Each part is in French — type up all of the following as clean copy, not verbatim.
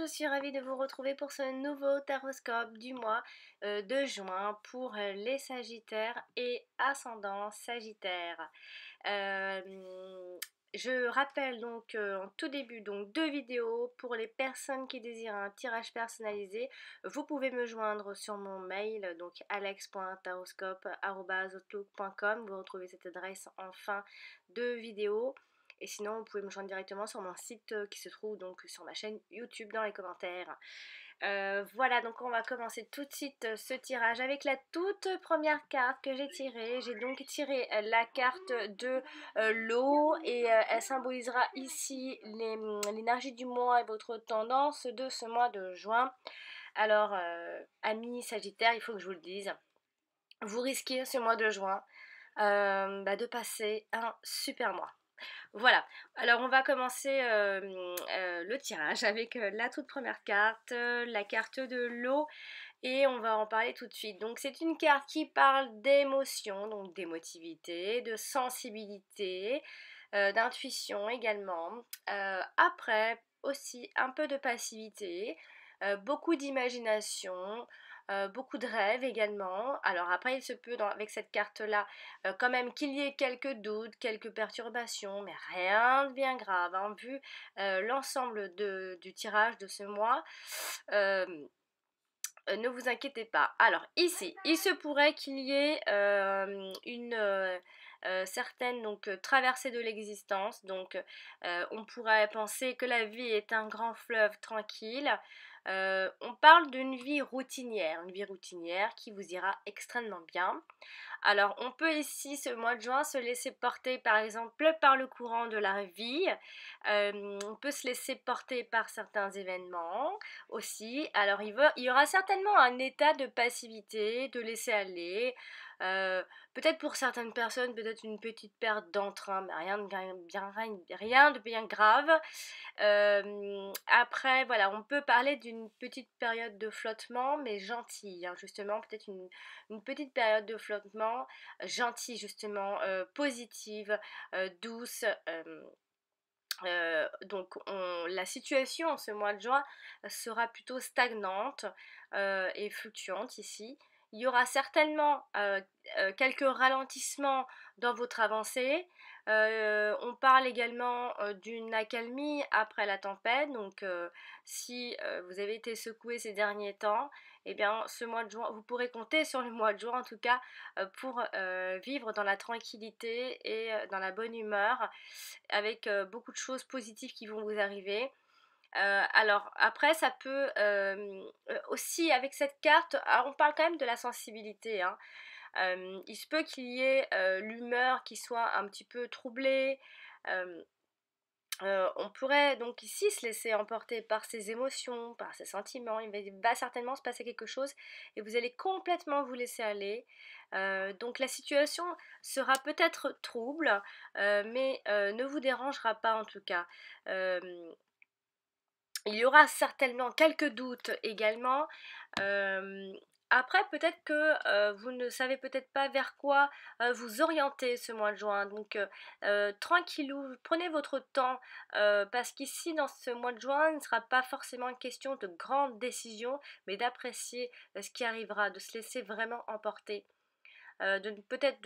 je suis ravie de vous retrouver pour ce nouveau taroscope du mois de juin pour les Sagittaires et ascendant Sagittaire. Je rappelle donc en tout début donc deux vidéos pour les personnes qui désirent un tirage personnalisé. Vous pouvez me joindre sur mon mail donc alex.taroscope@outlook.com. Vous retrouvez cette adresse en fin de vidéo. Et sinon, vous pouvez me joindre directement sur mon site qui se trouve donc sur ma chaîne YouTube dans les commentaires. Voilà, donc on va commencer tout de suite ce tirage avec la toute première carte que j'ai tirée. J'ai donc tiré la carte de l'eau et elle symbolisera ici l'énergie du mois et votre tendance de ce mois de juin. Alors, amis Sagittaires, il faut que je vous le dise, vous risquez ce mois de juin de passer un super mois. Voilà, alors on va commencer le tirage avec la toute première carte, la carte de l'eau, et on va en parler tout de suite. Donc c'est une carte qui parle d'émotion, donc d'émotivité, de sensibilité, d'intuition également. Après aussi un peu de passivité, beaucoup d'imagination. Beaucoup de rêves également. Alors après, il se peut avec cette carte-là quand même qu'il y ait quelques doutes, quelques perturbations, mais rien de bien grave, hein, vu l'ensemble du tirage de ce mois. Ne vous inquiétez pas. Alors ici, il se pourrait qu'il y ait une certaine donc traversée de l'existence. Donc on pourrait penser que la vie est un grand fleuve tranquille. On parle d'une vie routinière, une vie routinière qui vous ira extrêmement bien. Alors, on peut ici, ce mois de juin, se laisser porter par exemple par le courant de la vie. On peut se laisser porter par certains événements aussi. Alors, il y aura certainement un état de passivité, de laisser aller. Peut-être pour certaines personnes, peut-être une petite perte d'entrain, mais rien de bien grave. Après, voilà, on peut parler d'une petite période de flottement, mais gentille, hein, justement, peut-être une petite période de flottement gentille, justement, positive, douce. Donc la situation en ce mois de juin sera plutôt stagnante et fluctuante ici. Il y aura certainement quelques ralentissements dans votre avancée. On parle également d'une accalmie après la tempête. Donc si vous avez été secoué ces derniers temps, eh bien ce mois de juin, vous pourrez compter sur le mois de juin en tout cas pour vivre dans la tranquillité et dans la bonne humeur avec beaucoup de choses positives qui vont vous arriver. Alors après ça peut aussi avec cette carte, alors on parle quand même de la sensibilité, hein. Il se peut qu'il y ait l'humeur qui soit un petit peu troublée. euh, on pourrait donc ici se laisser emporter par ses émotions, par ses sentiments. Va certainement se passer quelque chose et vous allez complètement vous laisser aller. Donc la situation sera peut-être trouble, mais ne vous dérangera pas en tout cas. Euh, il y aura certainement quelques doutes également. Euh, Après, peut-être que vous ne savez peut-être pas vers quoi vous orienter ce mois de juin. Donc, tranquillou, prenez votre temps parce qu'ici, dans ce mois de juin, il ne sera pas forcément question de grandes décisions, mais d'apprécier ce qui arrivera, de se laisser vraiment emporter. Peut-être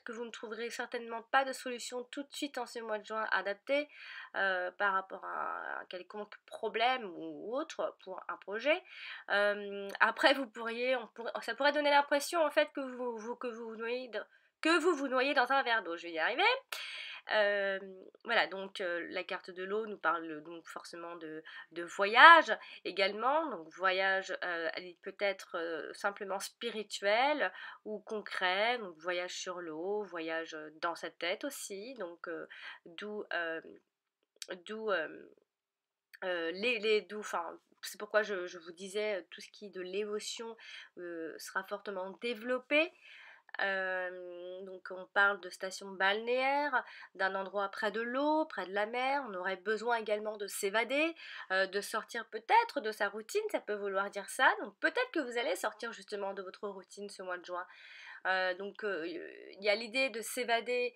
que vous ne trouverez certainement pas de solution tout de suite en ce mois de juin adaptée par rapport à un quelconque problème ou autre pour un projet. Après, ça pourrait donner l'impression en fait que que vous vous noyez dans un verre d'eau. Je vais y arriver. Euh, voilà, donc la carte de l'eau nous parle donc forcément de voyage également. Donc voyage peut-être simplement spirituel ou concret, donc voyage sur l'eau, voyage dans sa tête aussi. Donc d'où d'où enfin, c'est pourquoi je vous disais tout ce qui est de l'émotion sera fortement développé. Donc on parle de station balnéaire, d'un endroit près de l'eau, près de la mer. On aurait besoin également de s'évader, de sortir peut-être de sa routine, ça peut vouloir dire ça. Donc peut-être que vous allez sortir justement de votre routine ce mois de juin. Donc il y a l'idée de s'évader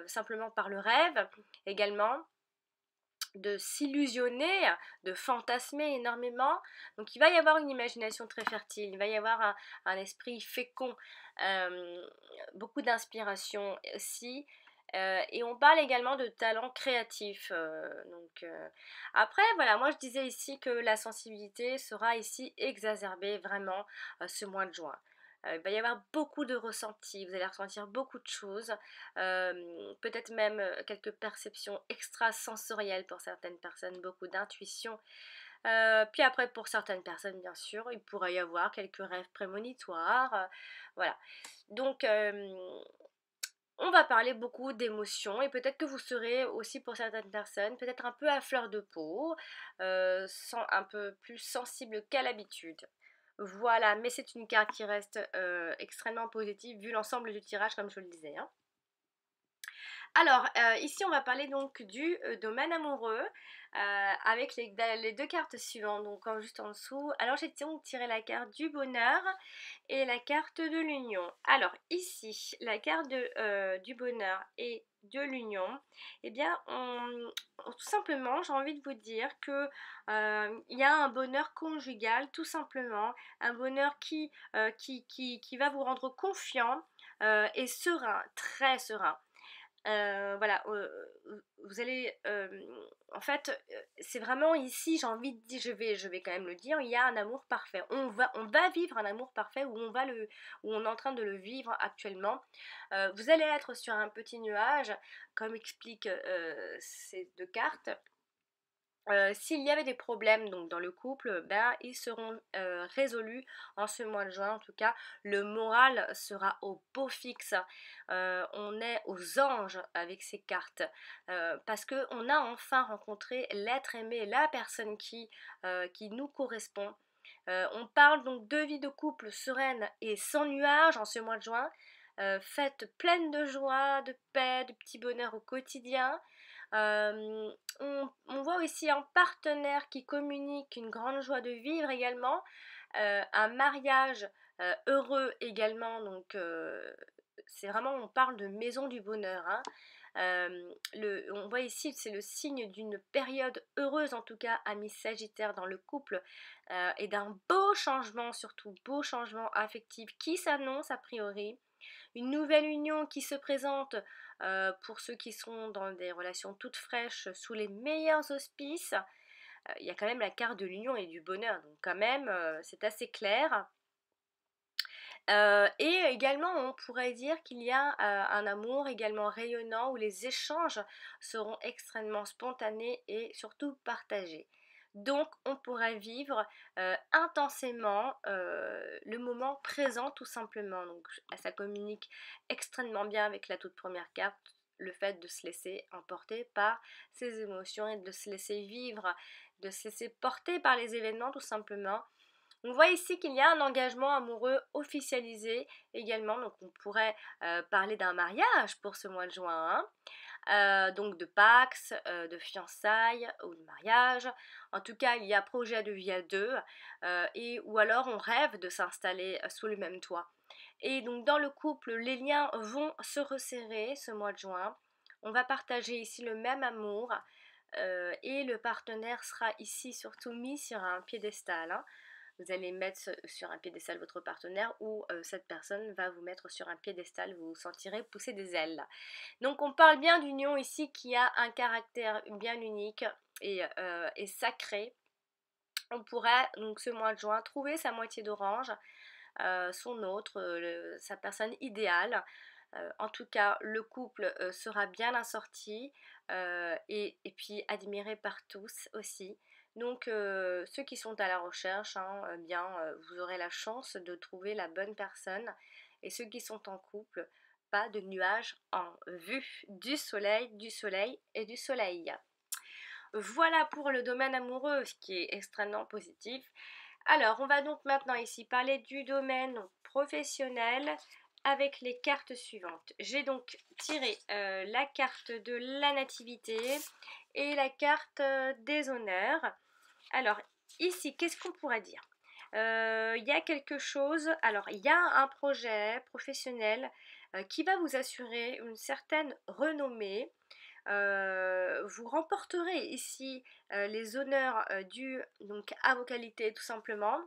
simplement par le rêve également. de s'illusionner, de fantasmer énormément. Donc il va y avoir une imagination très fertile, il va y avoir un esprit fécond, euh, beaucoup d'inspiration aussi. Et on parle également de talent créatif. Après, voilà, moi je disais ici que la sensibilité sera ici exacerbée vraiment ce mois de juin. Il va y avoir beaucoup de ressentis, vous allez ressentir beaucoup de choses, peut-être même quelques perceptions extrasensorielles pour certaines personnes, beaucoup d'intuition. Puis après, pour certaines personnes, bien sûr, il pourrait y avoir quelques rêves prémonitoires. Voilà. Donc, on va parler beaucoup d'émotions et peut-être que vous serez aussi pour certaines personnes peut-être un peu à fleur de peau, un peu plus sensible qu'à l'habitude. Voilà, mais c'est une carte qui reste extrêmement positive vu l'ensemble du tirage comme je le disais, hein. Alors, ici on va parler donc du domaine amoureux avec les deux cartes suivantes, donc juste en dessous. Alors j'ai donc tiré la carte du bonheur et la carte de l'union. Alors ici, la carte du bonheur et de l'union, eh bien, tout simplement, j'ai envie de vous dire que il y a un bonheur conjugal, tout simplement, un bonheur qui va vous rendre confiant et serein, très serein. Voilà, vous allez, en fait, c'est vraiment ici, j'ai envie de dire, je vais quand même le dire, il y a un amour parfait. On va vivre un amour parfait où on est en train de le vivre actuellement. Vous allez être sur un petit nuage, comme expliquent ces deux cartes. S'il y avait des problèmes donc dans le couple, ben, ils seront résolus en ce mois de juin. En tout cas, le moral sera au beau fixe. On est aux anges avec ces cartes parce que on a enfin rencontré l'être aimé, la personne qui nous correspond. On parle donc de vie de couple sereine et sans nuages en ce mois de juin. Fête pleine de joie, de paix, de petits bonheurs au quotidien. On voit aussi un partenaire qui communique une grande joie de vivre également, un mariage heureux également, donc c'est vraiment, on parle de maison du bonheur, hein. On voit ici, c'est le signe d'une période heureuse, en tout cas, amis Sagittaire dans le couple, et d'un beau changement, surtout beau changement affectif qui s'annonce a priori. Une nouvelle union qui se présente pour ceux qui sont dans des relations toutes fraîches sous les meilleurs auspices. Il y a quand même la carte de l'union et du bonheur, donc quand même c'est assez clair. Et également, on pourrait dire qu'il y a un amour également rayonnant où les échanges seront extrêmement spontanés et surtout partagés. Donc, on pourra vivre intensément le moment présent tout simplement. Donc, ça communique extrêmement bien avec la toute première carte, le fait de se laisser emporter par ses émotions et de se laisser vivre, de se laisser porter par les événements tout simplement. On voit ici qu'il y a un engagement amoureux officialisé également, donc on pourrait parler d'un mariage pour ce mois de juin, hein. Donc de Pax, de fiançailles ou de mariage. En tout cas, il y a projet de vie à deux, ou alors on rêve de s'installer sous le même toit. Et donc dans le couple, les liens vont se resserrer ce mois de juin. On va partager ici le même amour et le partenaire sera ici surtout mis sur un piédestal, hein. Vous allez mettre sur un piédestal votre partenaire ou cette personne va vous mettre sur un piédestal, vous vous sentirez pousser des ailes. Donc on parle bien d'union ici qui a un caractère bien unique et sacré. On pourrait donc ce mois de juin trouver sa moitié d'orange, son autre, sa personne idéale. En tout cas, le couple sera bien assorti et puis admiré par tous aussi. Donc, ceux qui sont à la recherche, hein, bien, vous aurez la chance de trouver la bonne personne. Et ceux qui sont en couple, pas de nuages en vue, du soleil et du soleil. Voilà pour le domaine amoureux, ce qui est extrêmement positif. Alors, on va donc maintenant ici parler du domaine professionnel avec les cartes suivantes. J'ai donc tiré la carte de la nativité et la carte des honneurs. Alors, ici, qu'est-ce qu'on pourrait dire? Il y a quelque chose, alors il y a un projet professionnel qui va vous assurer une certaine renommée. Vous remporterez ici les honneurs dus donc à vos qualités tout simplement.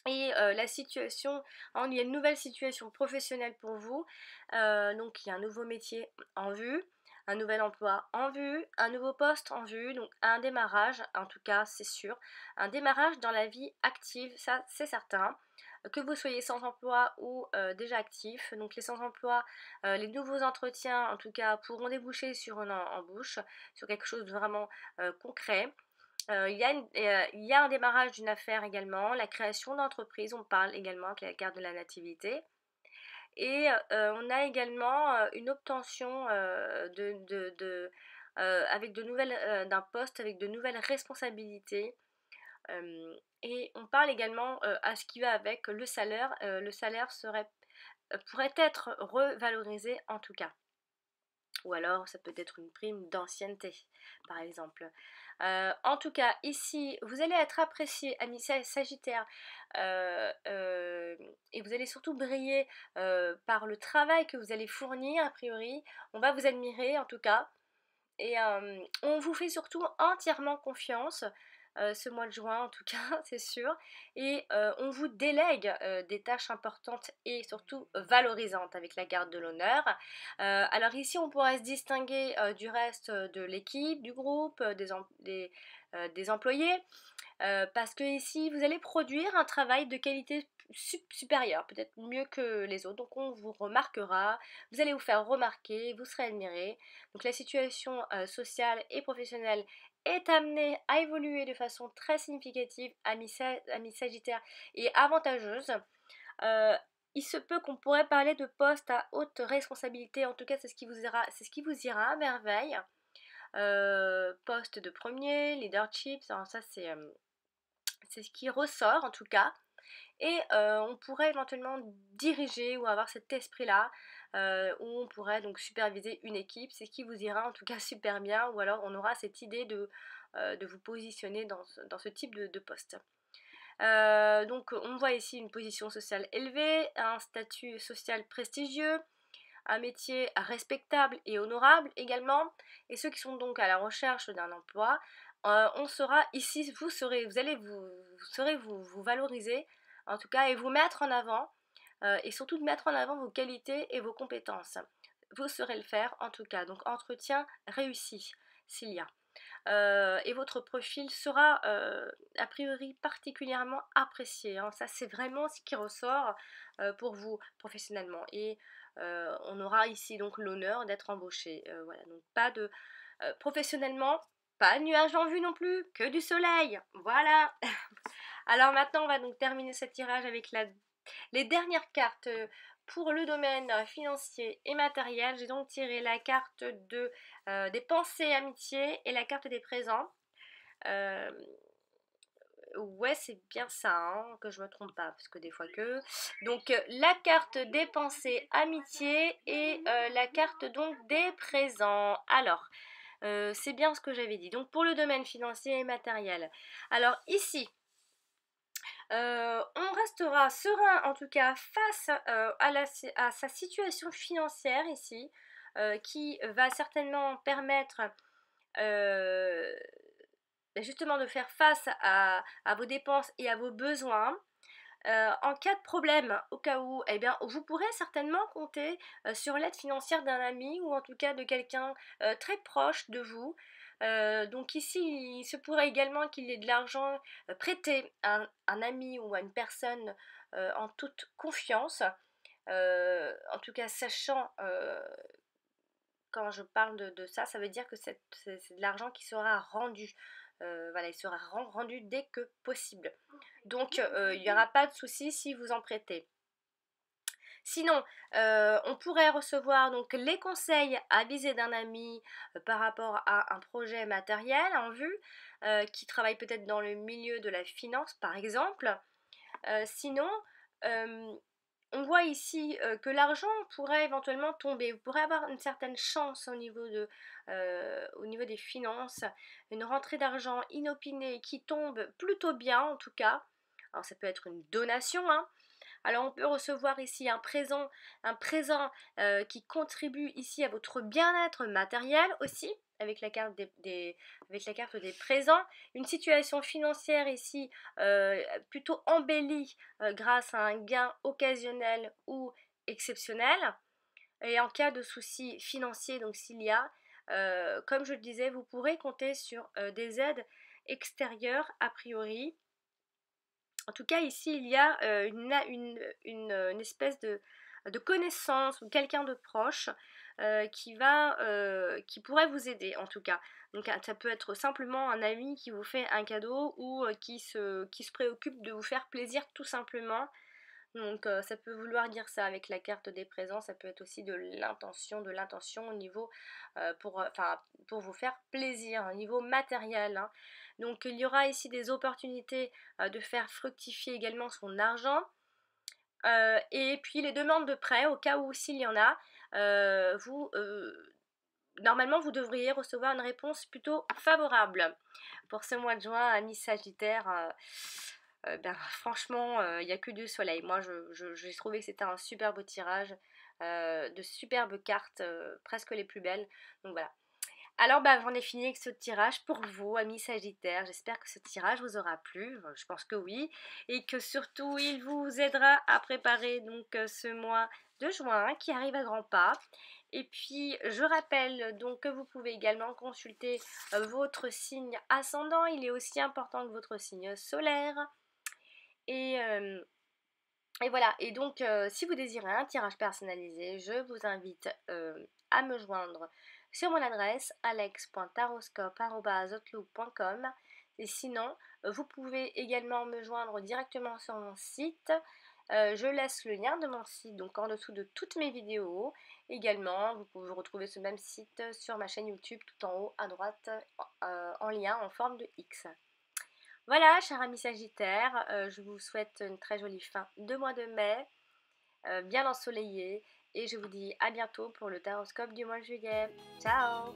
Et la situation, hein, il y a une nouvelle situation professionnelle pour vous, donc il y a un nouveau métier en vue, un nouvel emploi en vue, un nouveau poste en vue, donc un démarrage, en tout cas c'est sûr, un démarrage dans la vie active, ça c'est certain. Que vous soyez sans emploi ou déjà actif, donc les sans emploi, les nouveaux entretiens en tout cas pourront déboucher sur une embauche, sur quelque chose de vraiment concret. Il y a un démarrage d'une affaire également, la création d'entreprise, on parle également avec la carte de la nativité. Et on a également une obtention avec de nouvelles, d'un poste avec de nouvelles responsabilités. Et on parle également à ce qui va avec le salaire. Le salaire pourrait être revalorisé en tout cas. Ou alors ça peut être une prime d'ancienneté, par exemple. En tout cas, ici, vous allez être apprécié, ami Sagittaire, et vous allez surtout briller par le travail que vous allez fournir, a priori. On va vous admirer, en tout cas. Et on vous fait surtout entièrement confiance, ce mois de juin en tout cas, c'est sûr. Et on vous délègue des tâches importantes et surtout valorisantes avec la garde de l'honneur. Alors ici, on pourrait se distinguer du reste de l'équipe, du groupe, des employés. Parce que ici, vous allez produire un travail de qualité supérieure, peut-être mieux que les autres. Donc on vous remarquera, vous allez vous faire remarquer, vous serez admiré. Donc la situation sociale et professionnelle est amenée à évoluer de façon très significative, amis Sagittaire, et avantageuse. Euh, il se peut qu'on pourrait parler de postes à haute responsabilité, en tout cas c'est ce qui vous ira à merveille. Poste de premier, leadership, alors ça c'est ce qui ressort en tout cas. Et on pourrait éventuellement diriger ou avoir cet esprit-là, où on pourrait donc superviser une équipe, c'est ce qui vous ira en tout cas super bien, ou alors on aura cette idée de vous positionner dans ce type de poste. Donc on voit ici une position sociale élevée, un statut social prestigieux, un métier respectable et honorable également. Et ceux qui sont donc à la recherche d'un emploi, on sera ici, vous valoriser en tout cas et vous mettre en avant, et surtout de mettre en avant vos qualités et vos compétences. Vous saurez le faire en tout cas, donc entretien réussi s'il y a. Et votre profil sera a priori particulièrement apprécié, hein. Ça c'est vraiment ce qui ressort pour vous professionnellement. Et on aura ici donc l'honneur d'être embauché. Voilà, donc pas de professionnellement, pas de nuages en vue non plus, que du soleil. Voilà. Alors maintenant on va donc terminer ce tirage avec les dernières cartes pour le domaine financier et matériel. J'ai donc tiré la carte des pensées amitiés et la carte des présents. Euh, ouais, c'est bien ça, hein, que je me trompe pas, parce que des fois que... Donc la carte des pensées amitiés et la carte donc des présents. Alors, c'est bien ce que j'avais dit. Donc pour le domaine financier et matériel. Alors ici, on restera serein en tout cas face à sa situation financière ici, qui va certainement permettre euh, justement de faire face à vos dépenses et à vos besoins. En cas de problème, au cas où, eh bien, vous pourrez certainement compter sur l'aide financière d'un ami ou en tout cas de quelqu'un très proche de vous. Donc ici, il se pourrait également qu'il y ait de l'argent prêté à un ami ou à une personne en toute confiance. En tout cas, sachant, quand je parle de ça, ça veut dire que c'est de l'argent qui sera rendu. Voilà, il sera rendu dès que possible. Donc, il n'y aura pas de souci si vous en prêtez. Sinon, on pourrait recevoir donc les conseils avisés d'un ami par rapport à un projet matériel en vue, qui travaille peut-être dans le milieu de la finance par exemple. Sinon, on voit ici que l'argent pourrait éventuellement tomber. Vous pourrez avoir une certaine chance au niveau des finances, une rentrée d'argent inopinée qui tombe plutôt bien en tout cas. Alors ça peut être une donation, hein, Alors on peut recevoir ici un présent qui contribue ici à votre bien-être matériel aussi, avec la carte avec la carte des présents. Une situation financière ici plutôt embellie grâce à un gain occasionnel ou exceptionnel. Et en cas de soucis financiers, donc s'il y a, comme je le disais, vous pourrez compter sur des aides extérieures a priori. En tout cas, ici, il y a une espèce de connaissance ou quelqu'un de proche qui pourrait vous aider, en tout cas. Donc, ça peut être simplement un ami qui vous fait un cadeau ou qui se préoccupe de vous faire plaisir tout simplement. Donc ça peut vouloir dire ça avec la carte des présents, ça peut être aussi de l'intention au niveau pour vous faire plaisir, au niveau matériel, hein. Donc il y aura ici des opportunités de faire fructifier également son argent. Et puis les demandes de prêt, au cas où s'il y en a, normalement vous devriez recevoir une réponse plutôt favorable. Pour ce mois de juin, amis Sagittaire, franchement, il n'y a que du soleil. Moi, j'ai trouvé que c'était un super beau tirage, de superbes cartes, presque les plus belles. Donc voilà. Alors, j'en ai fini avec ce tirage pour vous, amis Sagittaires. J'espère que ce tirage vous aura plu. Je pense que oui. Et que surtout, il vous aidera à préparer donc ce mois de juin qui arrive à grands pas. Et puis, je rappelle donc que vous pouvez également consulter votre signe ascendant. Il est aussi important que votre signe solaire. Et voilà, et donc si vous désirez un tirage personnalisé, je vous invite à me joindre sur mon adresse alex.taroscope@outlook.com. Et sinon, vous pouvez également me joindre directement sur mon site. Je laisse le lien de mon site donc en dessous de toutes mes vidéos. Également, vous pouvez retrouver ce même site sur ma chaîne YouTube tout en haut à droite en lien en forme de X. Voilà, chers amis Sagittaires, je vous souhaite une très jolie fin de mois de mai, bien ensoleillé, et je vous dis à bientôt pour le taroscope du mois de juillet. Ciao!